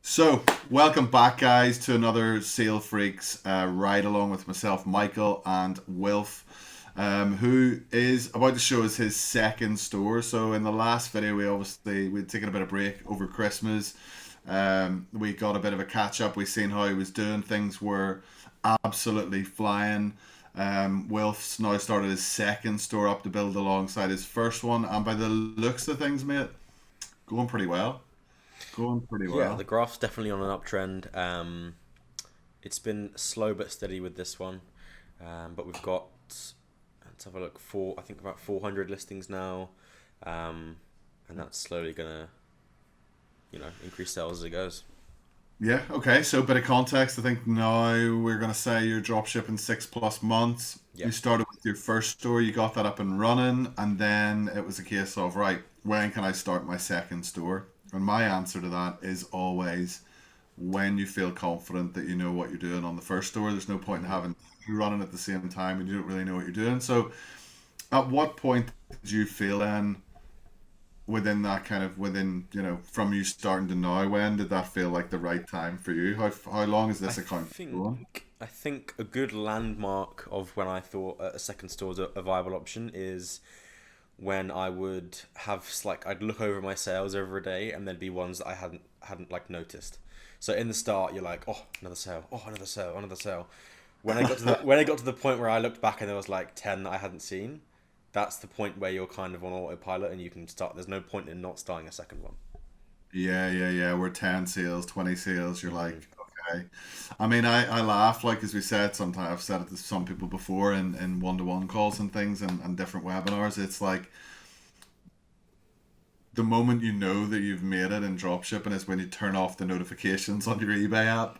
So, welcome back, guys, to another Sale Freaks ride along with myself, Michael, and Wilf, who is about to show us his second store. So, in the last video, we'd taken a bit of break over Christmas. We got a bit of a catch up. We seen how he was doing. Things were absolutely flying. Wilf's now started his second store up to build alongside his first one, and by the looks of things, mate, going pretty well. Going pretty Yeah, the well. graph's definitely on an uptrend. It's been slow but steady with this one, but we've got, let's have a look, I think about 400 listings now, and that's slowly gonna, increase sales as it goes. Yeah, okay. So, bit of context. I think now we're going to say you're drop shipping 6+ months. You Yep. started with your first store, you got that up and running, and then it was a case of, right, when can I start my second store? And my answer to that is always when you feel confident that you know what you're doing on the first store. There's no point in Hmm. having you running at the same time and you don't really know what you're doing. So, at what point did you feel then within that kind of within from you starting to now, when did that feel like the right time for you? How long is I this account think going? I think a good landmark of when I thought a second store was a viable option is when I would have I'd look over my sales over a day and there'd be ones that I hadn't like noticed. So in the start you're like, oh, another sale, oh, another sale, another sale. When I got to the point where I looked back and there was like 10 that I hadn't seen, that's the point where you're kind of on autopilot and you can start. There's no point in not starting a second one. Yeah, yeah, yeah. We're 10 sales, 20 sales. You're like, Mm. okay. I mean, I laugh, like, as we said, sometimes I've said it to some people before in one-to-one calls and things and different webinars. It's like the moment you know that you've made it in dropshipping is when you turn off the notifications on your eBay app.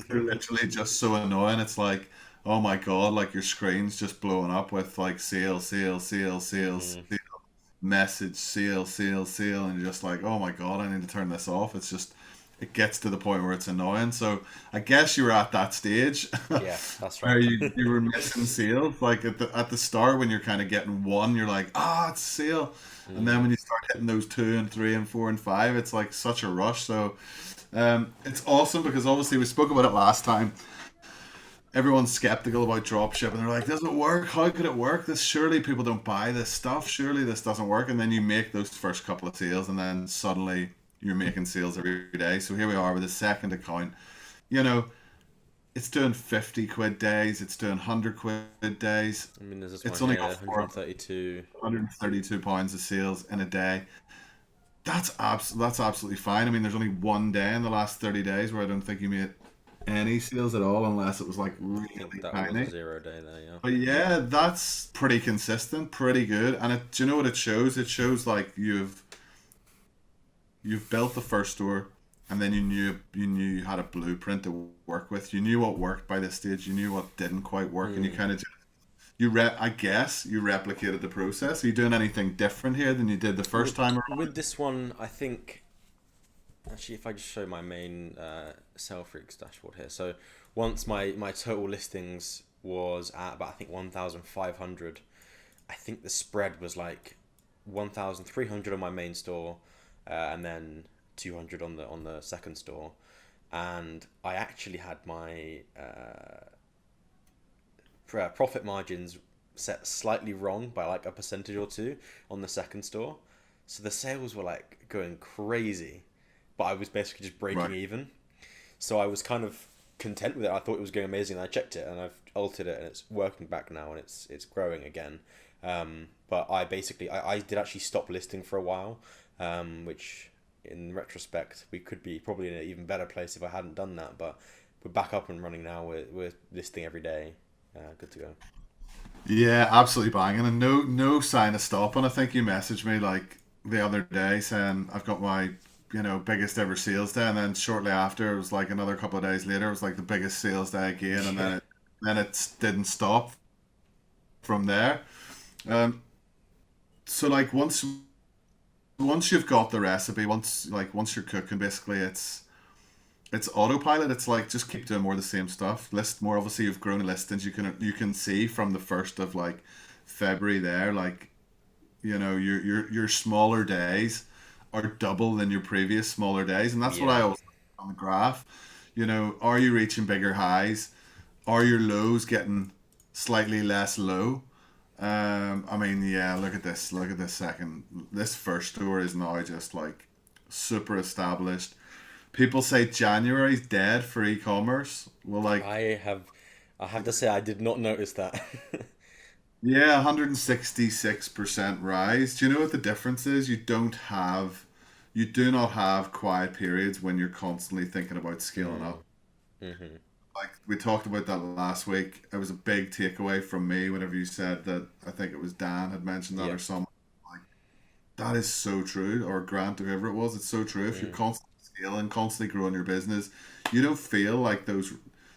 They're literally just so annoying. It's like, oh my God, like your screen's just blowing up with like sale, sale, sale, sale, Hmm. sale, message, sale, sale, sale, and you're just like, oh my God, I need to turn this off. It's just, it gets to the point where it's annoying. So I guess you were at that stage Yeah, that's where right. you were missing sales. Like at the start when you're kind of getting one, you're like, ah, it's sale. And then Mm. when you start hitting those two and three and four and five, it's like such a rush. So it's awesome because obviously we spoke about it last time. Everyone's skeptical about dropship and they're like, does it work? How could it work? This surely people don't buy this stuff. Surely this doesn't work. And then you make those first couple of sales and then suddenly you're making sales every day. So here we are with a second account. You know, it's doing 50 quid days, it's doing 100 quid days. I mean, there's this It's one only here, got 132. 432 pounds of sales in a day. That's absolutely fine. I mean, there's only one day in the last 30 days where I don't think you made any sales at all unless it was like I think really that was a tiny. 0 day there, yeah. But yeah, that's pretty consistent, pretty good. And do you know what it shows? It shows like you've built the first store, and then you knew you had a blueprint to work with. You knew what worked by this stage. You knew what didn't quite work, and you Mm. kind of I guess you replicated the process. Are you doing anything different here than you did the first With, time with around? this one, I think actually, if I just show my main Sell Freaks dashboard here, so once my total listings was at about I think 1,500, I think the spread was like 1,300 on my main store, and then 200 on the second store, and I actually had my profit margins set slightly wrong by like a percentage or two on the second store. So the sales were like going crazy, but I was basically just Right. breaking even. So I was kind of content with it. I thought it was going amazing. And I checked it and I've altered it and it's working back now and it's growing again. But I did actually stop listing for a while, which in retrospect we could be probably in an even better place if I hadn't done that. But we're back up and running now. We're listing every day. Good to go. Yeah, absolutely banging, and no sign of stopping. I think you messaged me like the other day saying I've got my biggest ever sales day, and then shortly after it was like another couple of days later it was like the biggest sales day again, and Yeah. then it didn't stop from there. Um, so like once you've got the recipe, once you're cooking, basically it's autopilot. It's like just keep doing more of the same stuff. List more. Obviously, you've grown listings. You can see from the first of like February there, like your smaller days are double than your previous smaller days, and that's what I Yeah. always on the graph. Are you reaching bigger highs? Are your lows getting slightly less low? I mean, yeah, look at this. Look at this second. This first store is now just like super established. People say January's dead for e-commerce. Well, like, I have to say I did not notice that. yeah, 166% rise. Do you know what the difference is? You do not have quiet periods when you're constantly thinking about scaling Mm, up. hmm. Like we talked about that last week. It was a big takeaway from me whenever you said that. I think it was Dan had mentioned that Yeah. or something. Like that is so true, or Grant, or whoever it was. It's so true. If you're Mm, constantly scaling, constantly growing your business, you don't feel like those.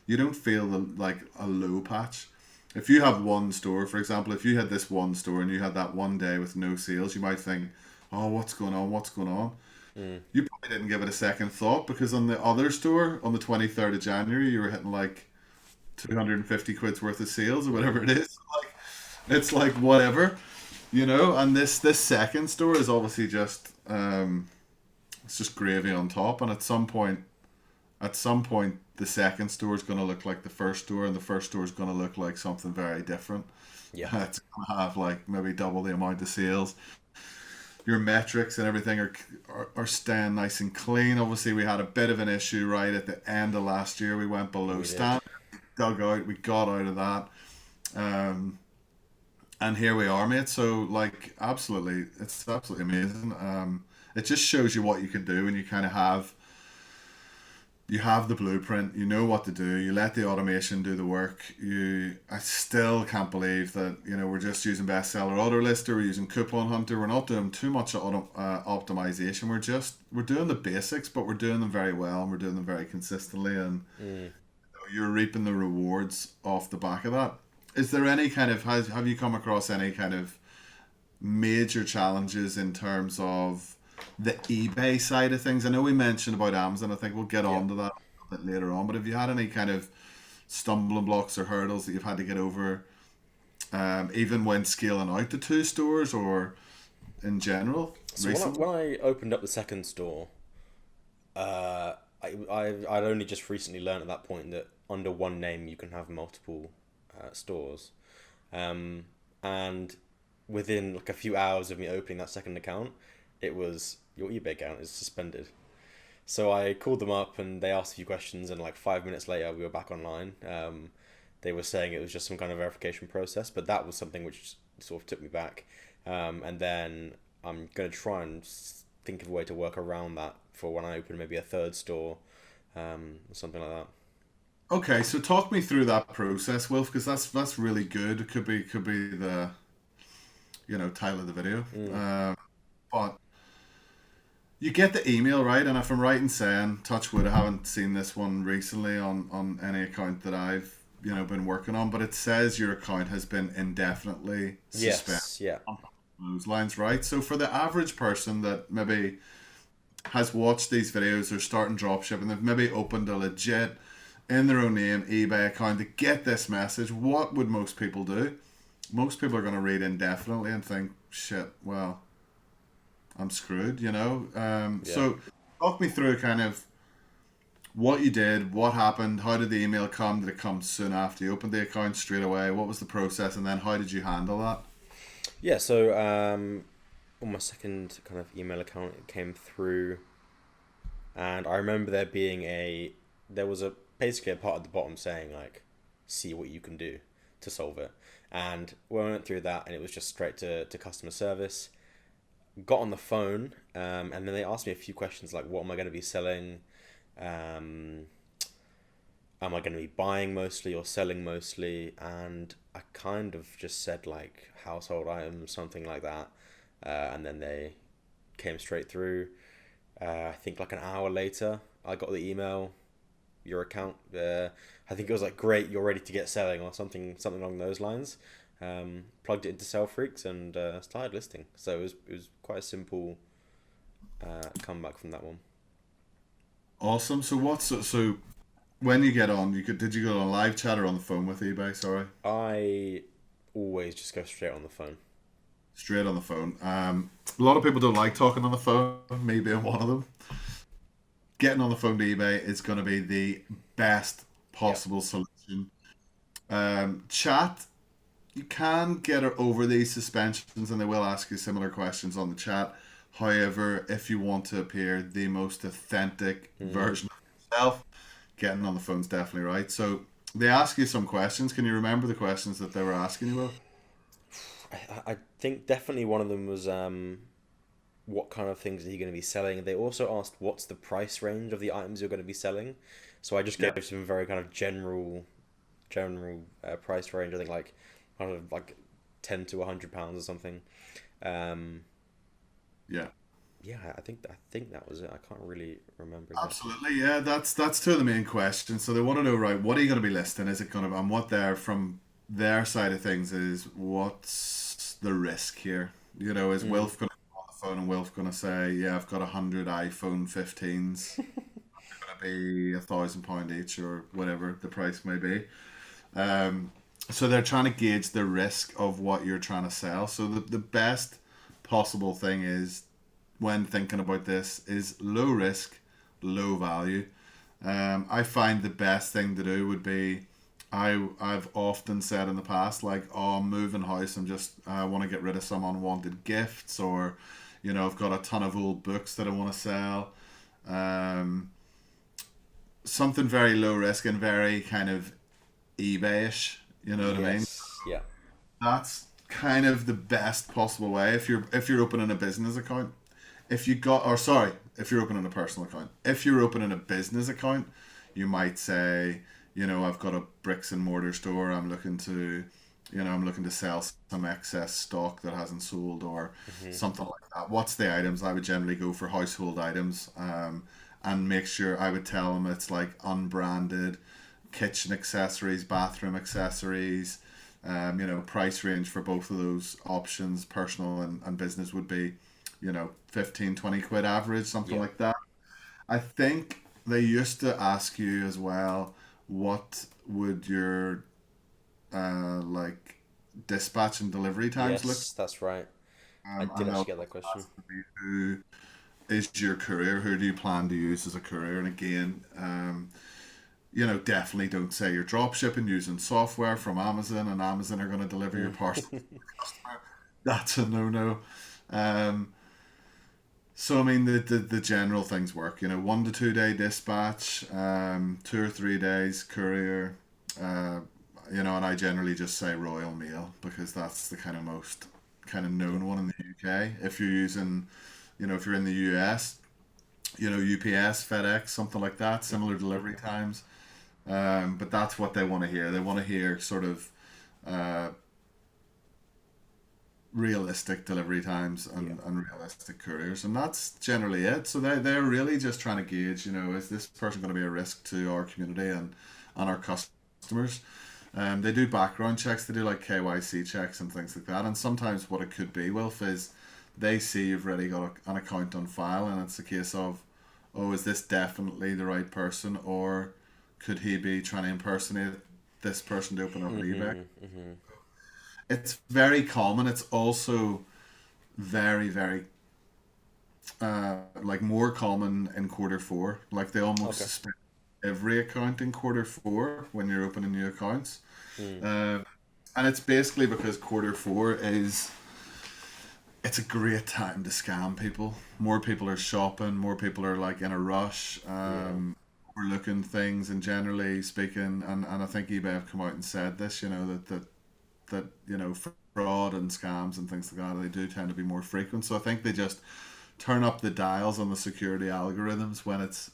You don't feel like a low patch. If you have one store, for example, if you had this one store and you had that one day with no sales, you might think, "Oh, what's going on? What's going on?" mm. You probably didn't give it a second thought because on the other store on the 23rd of January, you were hitting like 250 quid's worth of sales or whatever it is. Like it's like whatever. And this second store is obviously just it's just gravy on top. And at some point, the second store is going to look like the first store, and the first store is going to look like something very different. Yeah. It's going to have like maybe double the amount of sales. Your metrics and everything are staying nice and clean. Obviously, we had a bit of an issue right at the end of last year. We went below We did. standard, dug out, we got out of that. Um, and here we are, mate. So, like, absolutely, it's absolutely amazing. It just shows you what you can do when you kind of have the blueprint, you know what to do, you let the automation do the work. I still can't believe that, we're just using bestseller auto lister, we're using coupon hunter, we're not doing too much optimization. We're doing the basics, but we're doing them very well and we're doing them very consistently, and Mm. you're reaping the rewards off the back of that. Is there any kind of, have you come across any kind of major challenges in terms of the eBay side of things? I know we mentioned about Amazon. I think we'll get Yeah. on to that a bit later on. But have you had any kind of stumbling blocks or hurdles that you've had to get over, even when scaling out the two stores or in general So recently? when I opened up the second store, I'd only just recently learned at that point that under one name you can have multiple stores, um, and within like a few hours of me opening that second account, it was your eBay account is suspended. So I called them up and they asked a few questions, and like 5 minutes later we were back online. They were saying it was just some kind of verification process, but that was something which sort of took me back. And then I'm going to try and think of a way to work around that for when I open maybe a third store, or something like that. Okay, so talk me through that process, Wilf, because that's really good. It could be the title of the video. Mm. But you get the email, right? And if I'm right in saying, touch wood, I haven't seen this one recently on any account that I've been working on, but it says your account has been indefinitely suspended. Yes, yeah. Those lines, right? So for the average person that maybe has watched these videos, they're starting dropshipping, they've maybe opened a legit in their own name eBay account to get this message, what would most people do? Most people are going to read indefinitely and think, shit, well, I'm screwed. Yeah. So talk me through kind of what you did, what happened, how did the email come? Did it come soon after you opened the account straight away? What was the process, and then how did you handle that? Yeah, so on my second kind of email account, it came through, and I remember there was a basically a part at the bottom saying like, see what you can do to solve it. And we went through that, and it was just straight to customer service. Got on the phone, and then they asked me a few questions like, what am I going to be selling? Um, am I going to be buying mostly or selling mostly? And I kind of just said like household items, something like that. And then they came straight through. I think like an hour later, I got the email. Your account, I think it was like, great, you're ready to get selling, or something along those lines. Plugged it into Sell Freaks and started listing. So it was quite a simple comeback from that one. Awesome. So so when you get on, did you go on live chat or on the phone with eBay? Sorry, I always just go straight on the phone. straight on the phone. A lot of people don't like talking on the phone. Me being one of them. getting on the phone to eBay is going to be the best Yep. possible solution. Chat, you can get over these suspensions and they will ask you similar questions on the chat. However, if you want to appear the most authentic Mm. version of yourself, getting on the phone's definitely right. So they ask you some questions. Can you remember the questions that they were asking you, Will? I think definitely one of them was what kind of things are you going to be selling? They also asked what's the price range of the items you're going to be selling. So I just Yeah. gave some very kind of general price range. I think like I don't know, like £10 to £100 or something. Um, Yeah. yeah, I think that was it. I can't really remember exactly. Absolutely, yeah. That's two of the main questions. So they want to know, right, what are you going to be listing? Is it going to, and what they're from their side of things is what's the risk here? Is Mm. Wilf going to go on the phone and Wilf going to say, yeah, I've got 100 iPhone 15s, going to be £1,000 each or whatever the price may be. Um, so they're trying to gauge the risk of what you're trying to sell. So the best possible thing is when thinking about this is low risk, low value. I find the best thing to do would be I've often said in the past like, oh, I'm moving house. I want to get rid of some unwanted gifts, or I've got a ton of old books that I want to sell. Um, Something very low risk and very kind of eBay-ish. You know what I mean? Yes. Yeah. That's kind of the best possible way if you're opening a business account. If you got or sorry, if you're opening a personal account. If you're opening a business account, you might say, I've got a bricks and mortar store. I'm looking to sell some excess stock that hasn't sold or Hmm. something like that. What's the items? I would generally go for household items, and make sure I would tell them it's like unbranded kitchen accessories, bathroom accessories. Price range for both of those options, personal and business, would be 15-20 quid average, something Yeah. like that. I think they used to ask you as well, what would your like dispatch and delivery times look, Yes, that's right. I did and actually they'll get that question. ask you who is your courier, who do you plan to use as a courier. And again, definitely don't say you're drop shipping using software from Amazon and Amazon are going to deliver your Mm. parcel to the customer. That's a no-no. um, So I mean the general things work. 1 to 2 day dispatch, 2 or 3 days courier. Uh, and I generally just say Royal Mail because that's the kind of most kind of Yeah. known one in the UK. If you're in the US, UPS, FedEx, something like that, similar delivery times. But that's what they want to hear. They want to hear sort of uh, realistic delivery times Yeah. and realistic couriers, and that's generally it. So they're really just trying to gauge, is this person going to be a risk to our community and our customers. They do background checks, they do like KYC checks and things like that, and sometimes what it could be, Wilf, is they see you've already got an account on file, and it's a case of, oh, is this definitely the right person, or could he be trying to impersonate this person to open up an eBay? Hmm. Hmm. It's very common. It's also very, very like more common in quarter 4. Like they almost Okay. suspend every account in quarter 4 when you're opening new accounts. Mm. Uh, and it's basically because quarter 4 it's a great time to scam people. More people are shopping. More people are like in a rush. Yeah. Overlooking things, and generally speaking, and I think eBay have come out and said this. That fraud and scams and things like that, they do tend to be more frequent. So I think they just turn up the dials on the security algorithms when it's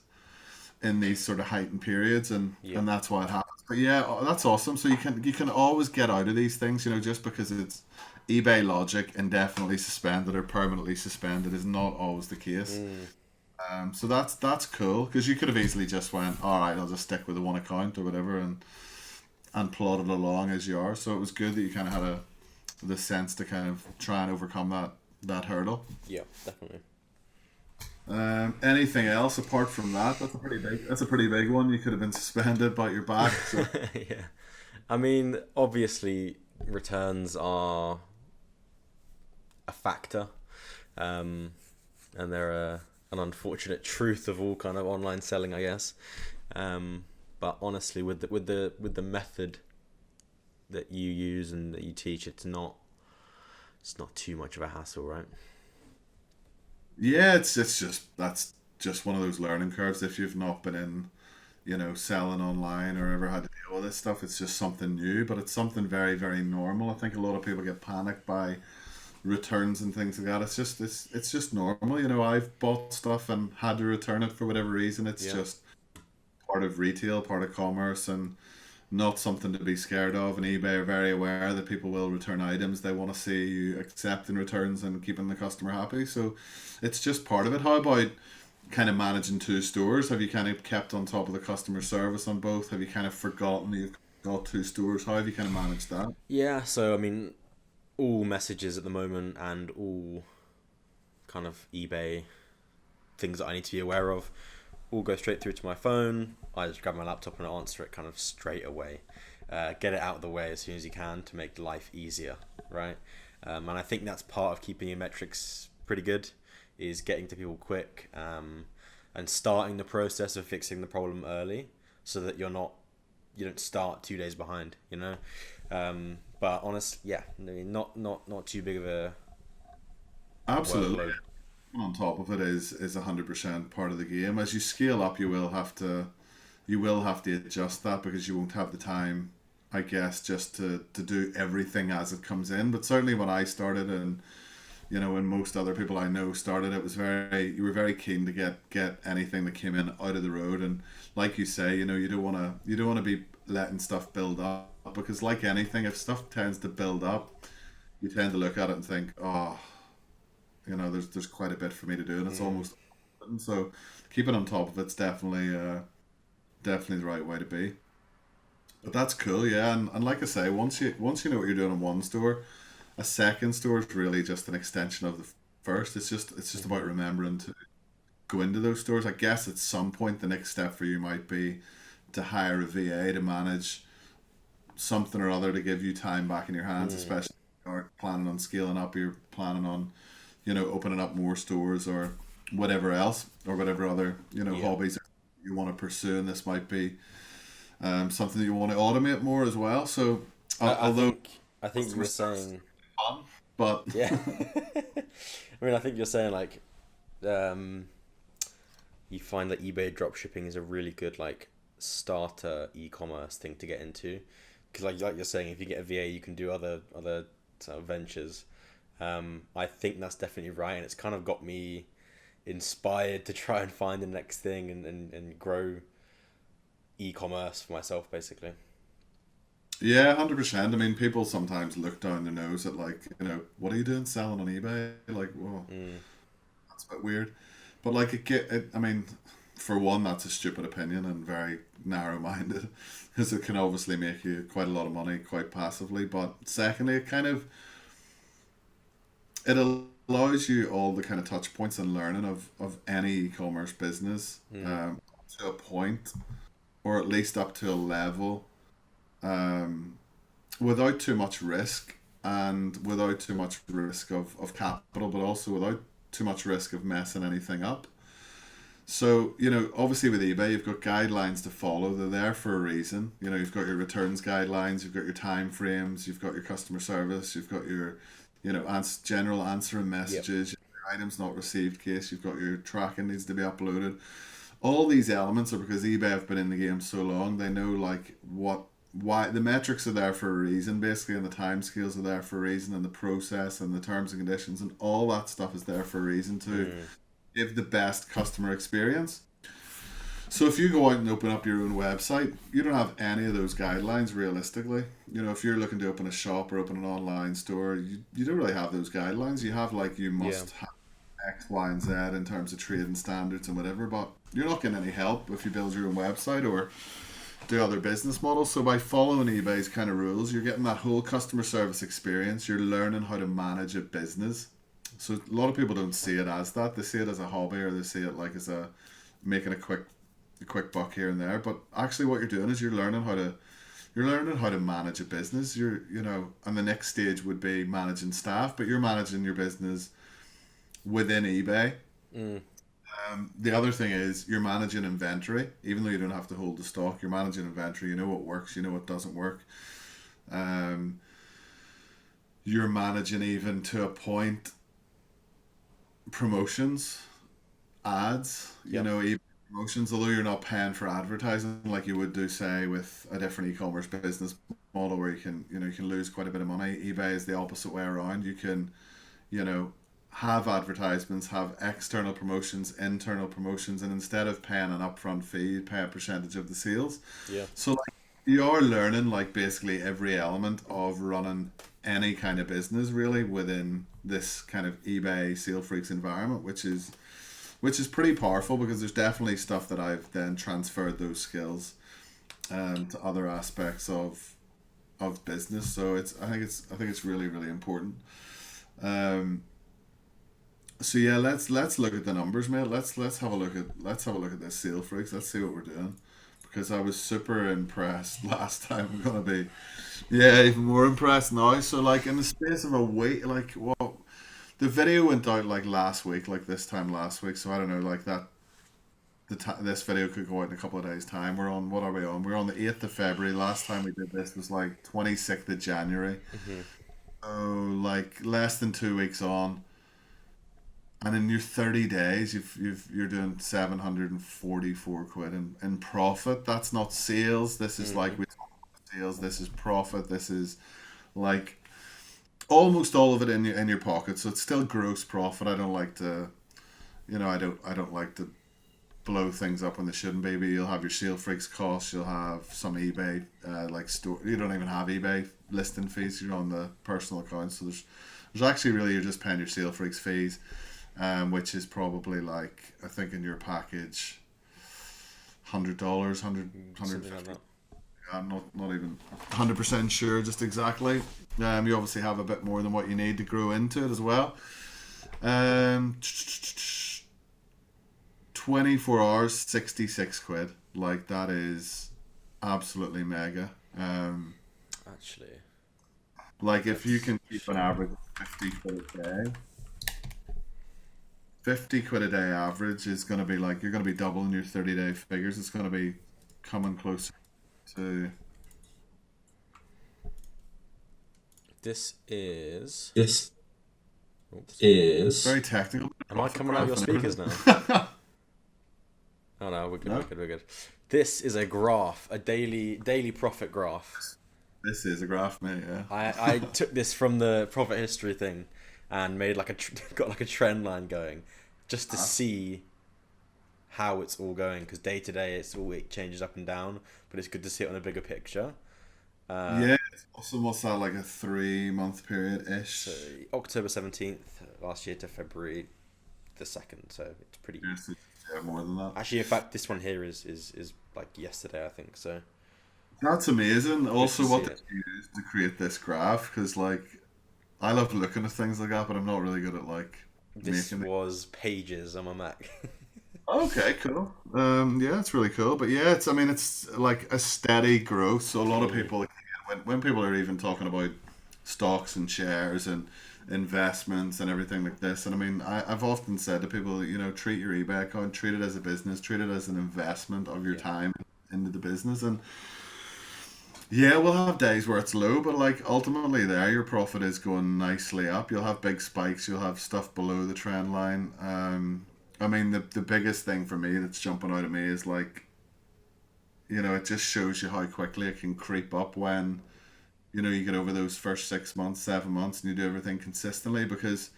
in these sort of heightened periods, and Yeah. and that's why it happens. But yeah, that's awesome. So you can always get out of these things. Just because it's eBay logic, indefinitely suspended or permanently suspended is not always the case. Mm. So that's cool because you could have easily just went, all right, I'll just stick with the one account or whatever, and plodded along as you are. So it was good that you kind of had the sense to kind of try and overcome that hurdle. Yeah. Definitely. Anything else apart from that? That's a pretty big one. You could have been suspended, but you're back. So Yeah. I mean, obviously, returns are a factor, um, and they're an unfortunate truth of all kind of online selling, I guess. But honestly, with the method that you use and that you teach, it's not too much of a hassle, right? Yeah, it's just that's just one of those learning curves. If you've not been in, selling online or ever had to deal with this stuff, it's just something new, but it's something very, very normal. I think a lot of people get panicked by returns and things like that. It's just normal. I've bought stuff and had to return it for whatever reason. It's Yeah. just part of retail, part of commerce, and not something to be scared of. And eBay are very aware that people will return items. They want to see you accepting returns and keeping the customer happy. So it's just part of it. How about kind of managing two stores? Have you kind of kept on top of the customer service on both? Have you kind of forgotten that you've got two stores? How have you kind of managed that? Yeah, so I mean, all messages at the moment and all kind of eBay things that I need to be aware of all go straight through to my phone. I just grab my laptop and answer it kind of straight away. Get it out of the way as soon as you can to make life easier, right? And I think that's part of keeping your metrics pretty good, is getting to people quick, and starting the process of fixing the problem early, so that you don't start 2 days behind, you know. But honestly, yeah, I mean, not too big of a Absolutely. workload. On top of it is 100% part of the game. As you scale up, you will have to adjust that because you won't have the time, I guess, just to do everything as it comes in. But certainly when I started, and when most other people I know started, it was you were very keen to get anything that came in out of the road. And like you say, you don't want to be letting stuff build up, because like anything, if stuff tends to build up, you tend to look at it and think, oh, there's quite a bit for me to do, and it's Mm, almost, and so keeping on top of it's definitely the right way to be. But that's cool, yeah. And like I say, once you know what you're doing in one store, a second store is really just an extension of the first. It's just about mhm. remembering to go into those stores. I guess at some point the next step for you might be to hire a VA to manage something or other to give you time back in your hands, Mm, especially if you're planning on scaling up, you're planning on, opening up more stores or whatever else, or whatever other, yeah. hobbies you want to pursue. And this might be something that you want to automate more as well. So, I although think I think you customer were service is saying, fun, but yeah. I mean, I think you're saying like, um, you find that eBay dropshipping is a really good like starter e-commerce thing to get into, because like you're saying, if you get a VA, you can do other sort of ventures. I think that's definitely right, and it's kind of got me inspired to try and find the next thing, and grow e-commerce for myself, basically. yeah, 100%. I mean, people sometimes look down their nose at, like, what are you doing selling on eBay? Like, whoa, Mm, that's a bit weird. But like I mean, for one, that's a stupid opinion and very narrow-minded, because it can obviously make you quite a lot of money quite passively. But secondly, it allows you all the kind of touch points and learning of any e-commerce business, mm, to a point, or at least up to a level, um, without too much risk, and without too much risk of capital, but also without too much risk of messing anything up. So, obviously with eBay, you've got guidelines to follow. They're there for a reason. You've got your returns guidelines, you've got your time frames, you've got your customer service, you've got your, general answering yep. messages, your items not received case, you've got your tracking needs to be uploaded. All these elements are because eBay have been in the game so long. They know, like, why the metrics are there for a reason, basically, and the timescales are there for a reason, and the process and the terms and conditions and all that stuff is there for a reason to Mm, give the best customer experience. So if you go out and open up your own website, you don't have any of those guidelines realistically. If you're looking to open a shop or open an online store, you don't really have those guidelines. You have, like, you yeah. must have X, Y, and Z in terms of trading standards and whatever, but you're not getting any help if you build your own website or do other business models. So by following eBay's kind of rules, you're getting that whole customer service experience. You're learning how to manage a business. So a lot of people don't see it as that. They see it as a hobby, or they see it like as a making a quick buck here and there. But actually, what you're doing is you're learning how to manage a business. And the next stage would be managing staff, but you're managing your business within eBay. Mm, The other thing is you're managing inventory, even though you don't have to hold the stock. You're managing inventory. You know what works. You know what doesn't work. Um, you're managing even to a point promotions, ads. You Yep. know, even promotions. Although you're not paying for advertising like you would do, say, with a different e-commerce business model where you can lose quite a bit of money. eBay is the opposite way around. You can you know, have advertisements, have external promotions, internal promotions, and instead of paying an upfront fee, you pay a percentage of the sales. Yeah. So like you are learning like basically every element of running any kind of business really within this kind of eBay Sale Freaks environment, which is pretty powerful because there's definitely stuff that I've then transferred those skills to other aspects of business. So I think it's really really important. Um, So yeah, let's look at the numbers, mate. Let's have a look at this sale freaks. Let's see what we're doing. Because I was super impressed last time. I'm gonna be, yeah, even more impressed now. So like in the space of a week, like well, the video went out like last week, like this time last week. So I don't know, like that. This video could go out in a couple of days' time. We're on. What are we on? We're on the 8th of February. Last time we did this was like 26th of January. Hmm. Oh, like less than 2 weeks on. And in your 30 days, you're doing 744 quid in profit. That's not sales. This is Hmm. like we talk about sales. This is profit. This is like almost all of it in your pocket. So it's still gross profit. I don't like to, I don't like to blow things up when they shouldn't be. But you'll have your sale freaks costs. You'll have some eBay like store. You don't even have eBay listing fees. You're on the personal account. So there's actually really you're just paying your sale freaks fees which is probably like I think in your package $100, hundred Something like fifty. that. I'm not even 100% sure just exactly. You obviously have a bit more than what you need to grow into it as well. Um, 24 hours, 66 quid. Like that is absolutely mega. Um, Actually, like if you let's can keep an show. average of 50 quid a day, 50 quid a day average is going to be like you're going to be doubling your 30-day figures. It's going to be coming closer to This is. This Oops. is very technical Am I profit coming out your graph and speakers now? everything. Oh no, we're good. We're No, good. We're good. This is a graph, a daily profit graph. this is a graph, mate. Yeah. I took this from the profit history thing, and made like got like a trend line going, just to see how it's all going. Because day to day, it changes up and down, but it's good to see it on a bigger picture. Uh, Yeah, it's also what's that like a 3 month period so ish. October 17th last year to February the 2nd. So it's pretty. Yes, yeah, more than that. Actually, in fact, this one here is like yesterday, I think. So That's amazing. good to Also, see what did it. you use to create this graph? Because like I love looking at things like that, but I'm not really good at like This making it. was pages on my Mac. Okay, cool. Yeah, it's really cool. But yeah, I mean, it's like a steady growth. So a lot of Mm, people, when people are even talking about stocks and shares and investments and everything like this, and I mean, I've often said to people, treat your eBay account, treat it as a business, treat it as an investment of your yeah. time into the business. And yeah, we'll have days where it's low, but like ultimately, there your profit is going nicely up. You'll have big spikes. You'll have stuff below the trend line. I mean, the biggest thing for me that's jumping out at me is like, it just shows you how quickly it can creep up when, you get over those first 6 months, 7 months, and you do everything consistently because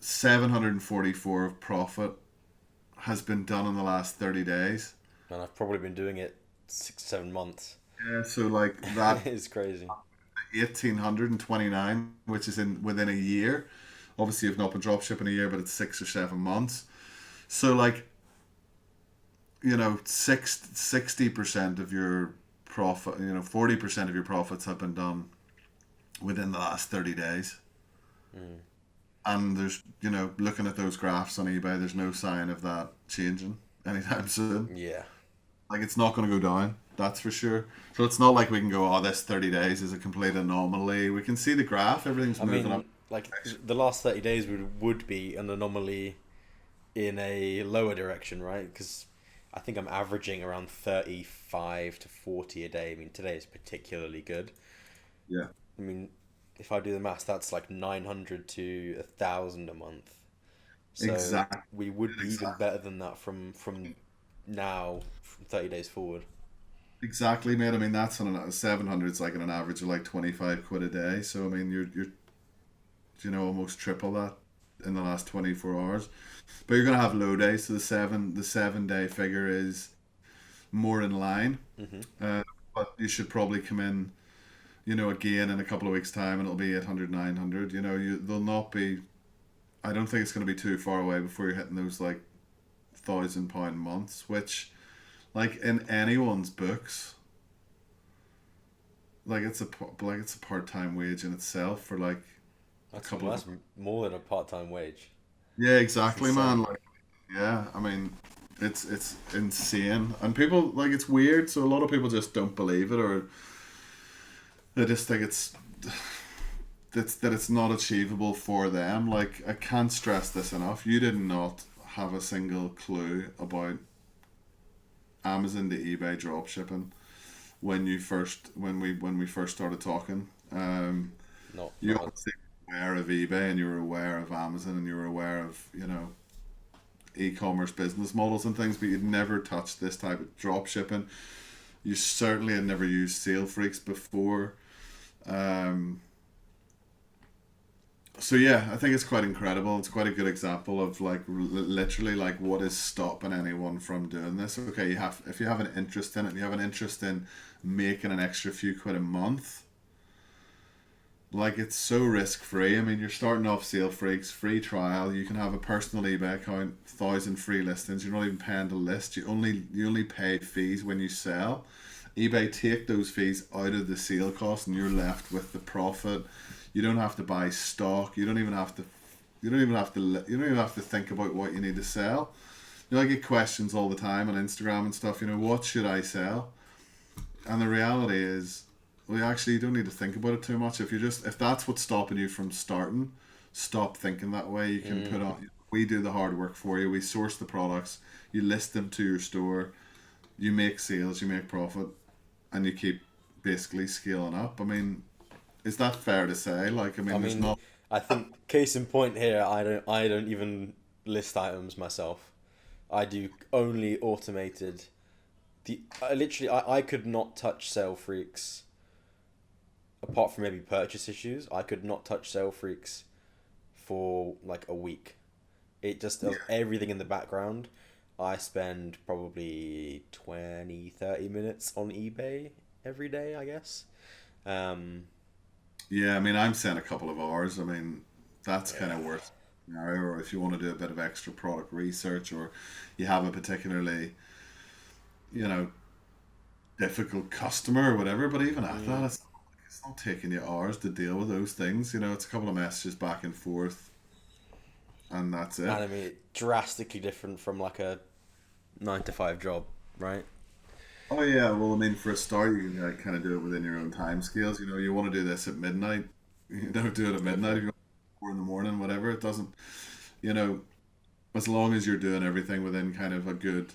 744 of profit has been done in the last 30 days. And I've probably been doing it 6 7 months. Yeah, so like that It's crazy. 1829, which is in within a year. Obviously, you've not been drop shipping a year, but it's 6 or 7 months. So like, 60% of your profit, 40% of your profits have been done within the last 30 days. Mm. And there's, looking at those graphs on eBay, there's no sign of that changing anytime soon. Yeah. Like it's not going to go down, that's for sure. So it's not like we can go, oh, this 30 days is a complete anomaly. We can see the graph, everything's I moving up. mean, like the last 30 days would be an anomaly in a lower direction, right? Because I think I'm averaging around 35 to 40 a day. I mean, today is particularly good. Yeah, I mean, if I do the maths, that's like 900 to 1,000 a month. So exactly. we would be even better than that from now, from 30 days forward. Exactly, mate. I mean, that's on a 700. It's like on an average of like 25 quid a day. So I mean, you're almost triple that in the last 24 hours. But you're gonna have low days. So the 7 day figure is more in line. Hmm. Uh, but you should probably come in, again in a couple of weeks' time, and it'll be 800, 900. They'll not be. I don't think it's gonna be too far away before you're hitting those like £1,000 months, which like in anyone's books, like it's a part time wage in itself for like a That's couple of. that's more than a part-time wage. Yeah, It's exactly, man. insane. Like, yeah, I mean, it's insane, and people like it's weird. So a lot of people just don't believe it, or they just think it's not achievable for them. Like I can't stress this enough. You did not have a single clue about Amazon to eBay drop shipping when we first started talking. You Not obviously were aware of eBay, and you were aware of Amazon, and you were aware of e-commerce business models and things, but you'd never touched this type of drop shipping. You certainly had never used Sale Freaks before. Um, so yeah, I think it's quite incredible. It's quite a good example of like literally like what is stopping anyone from doing this. Okay, if you have an interest in it, and you have an interest in making an extra few quid a month. Like it's so risk free. I mean, you're starting off Sale Freaks, free trial. You can have a personal eBay account, 1,000 free listings. You're not even paying to list. You only pay fees when you sell. eBay take those fees out of the sale cost, and you're left with the profit. You don't have to buy stock. You don't even have to. You don't even have to. You don't even have to think about what you need to sell. I get questions all the time on Instagram and stuff. What should I sell? And the reality is, well, actually, you don't need to think about it too much. If that's what's stopping you from starting, stop thinking that way. You can put mm, on. We do the hard work for you. We source the products. You list them to your store. You make sales. You make profit, and you keep basically scaling up. I mean, is that fair to say? Like, I I mean, there's mean, not. I think case in point here, I don't even list items myself. I do only automated. I could not touch Sale Freaks apart from maybe purchase issues. I could not touch Sale Freaks for like a week. It just does everything in the background. I spend probably 20, 30 minutes on eBay every day, I guess. Um, Yeah, I mean, I'm saying a couple of hours. I mean, that's kind yeah. of worst scenario. Or if you want to do a bit of extra product research, or you have a particularly, you know, difficult customer or whatever. But even at that, Mm. it's not taking you hours to deal with those things. It's a couple of messages back and forth, and that's it. And I mean, drastically different from like a 9 to 5 job, right? Oh yeah, well, I mean, for a start, you can kind of do it within your own time scales. You want to do this at midnight. Do it at Go midnight. for If it. you want 4 in the morning, whatever. It doesn't. You know, as long as you're doing everything within kind of a good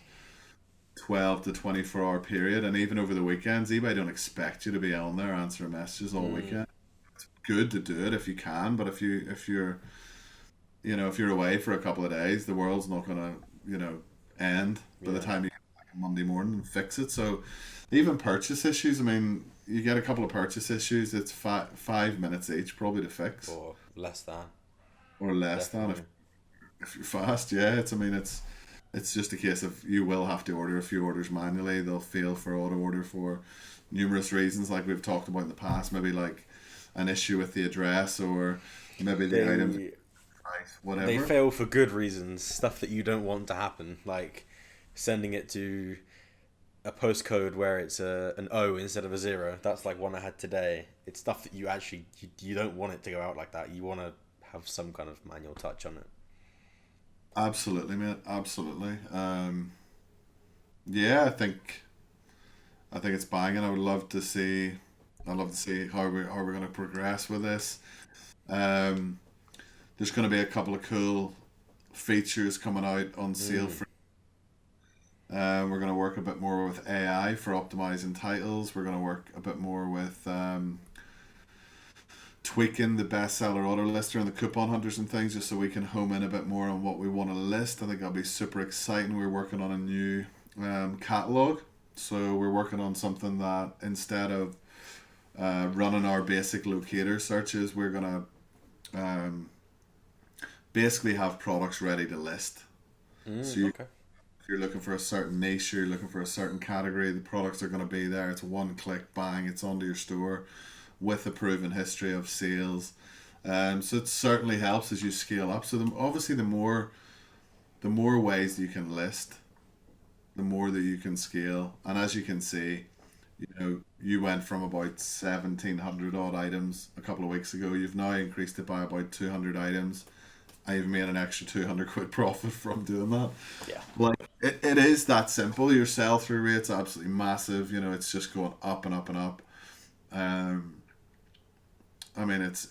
12 to 24 hour period, and even over the weekends, eBay don't expect you to be on there answering messages all Mm. weekend. Good to do it if you can, but if you're away for a couple of days, the world's not gonna end by the Yeah. time you get back on Monday morning and fix it. So even purchase issues, I mean, you get a couple of purchase issues, it's 5 minutes each probably to fix, Or less than, or less than if, definitely. if you're fast. Yeah, I mean, it's just a case of you will have to order a few orders manually. They'll fail for auto order for numerous reasons, like we've talked about in the past. Maybe like an issue with the address, or maybe the item They price, they whatever. fail for good reasons, stuff that you don't want to happen, like sending it to a postcode where it's an O instead of a zero. That's like one I had today. It's stuff that you don't want it to go out like that. You want to have some kind of manual touch on it. Absolutely, mate. Absolutely. Yeah, I think it's banging. I'd love to see how we're going to progress with this. Um, there's going to be a couple of cool features coming out on sale. We're going to work a bit more with AI for optimizing titles. We're going to work a bit more with tweaking the bestseller order lister and the coupon hunters and things, just so we can home in a bit more on what we want to list. I think that'll be super exciting. We're working on a new catalog. So we're working on something that instead of running our basic locator searches, we're going to basically have products ready to list. So Okay. if you're looking for a certain niche, you're looking for a certain category, the products are going to be there. It's one click, bang, it's onto your store with a proven history of sales. So it certainly helps as you scale up. So obviously the more ways you can list, the more that you can scale. And as you can see, you went from about 1,700 odd items a couple of weeks ago. You've now increased it by about 200 items. I've made an extra 200 quid profit from doing that. Yeah. Like it is that simple. Your sell through rate's absolutely massive. It's just going up and up and up. Um, I mean, it's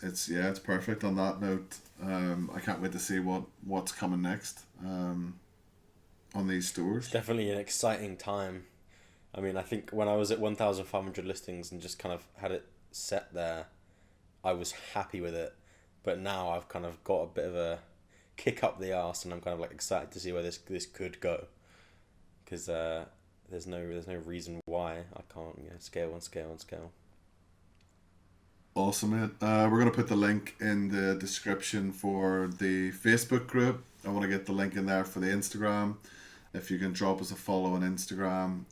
perfect. On that note, I can't wait to see what's coming next on these stores. Definitely an exciting time. I mean, I think when I was at 1,500 listings and just kind of had it set there, I was happy with it. But now I've kind of got a bit of a kick up the arse, and I'm kind of like excited to see where this could go. Because there's no reason why I can't scale and scale and scale. Awesome, mate. We're going to put the link in the description for the Facebook group. I want to get the link in there for the Instagram. If you can drop us a follow on Instagram,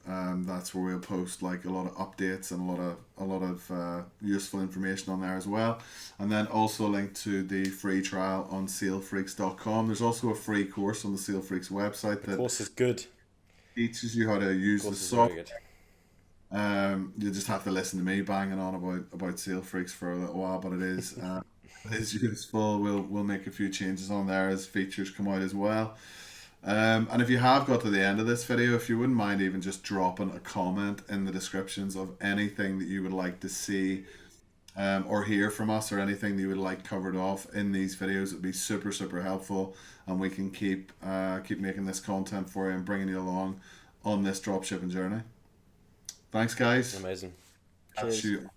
that's where we'll post like a lot of updates and a lot of useful information on there as well. And then also a link to the free trial on salefreaks.com. There's also a free course on the Sale Freaks website The course is good. teaches you how to use the Course is software. very good. You just have to listen to me banging on about Sale Freaks for a little while, but it is it is useful. We'll make a few changes on there as features come out as well. And if you have got to the end of this video, if you wouldn't mind even just dropping a comment in the descriptions of anything that you would like to see or hear from us, or anything that you would like covered off in these videos, it'd be super, super helpful, and we can keep making this content for you and bringing you along on this dropshipping journey. Thanks, guys. Amazing. Catch Cheers. you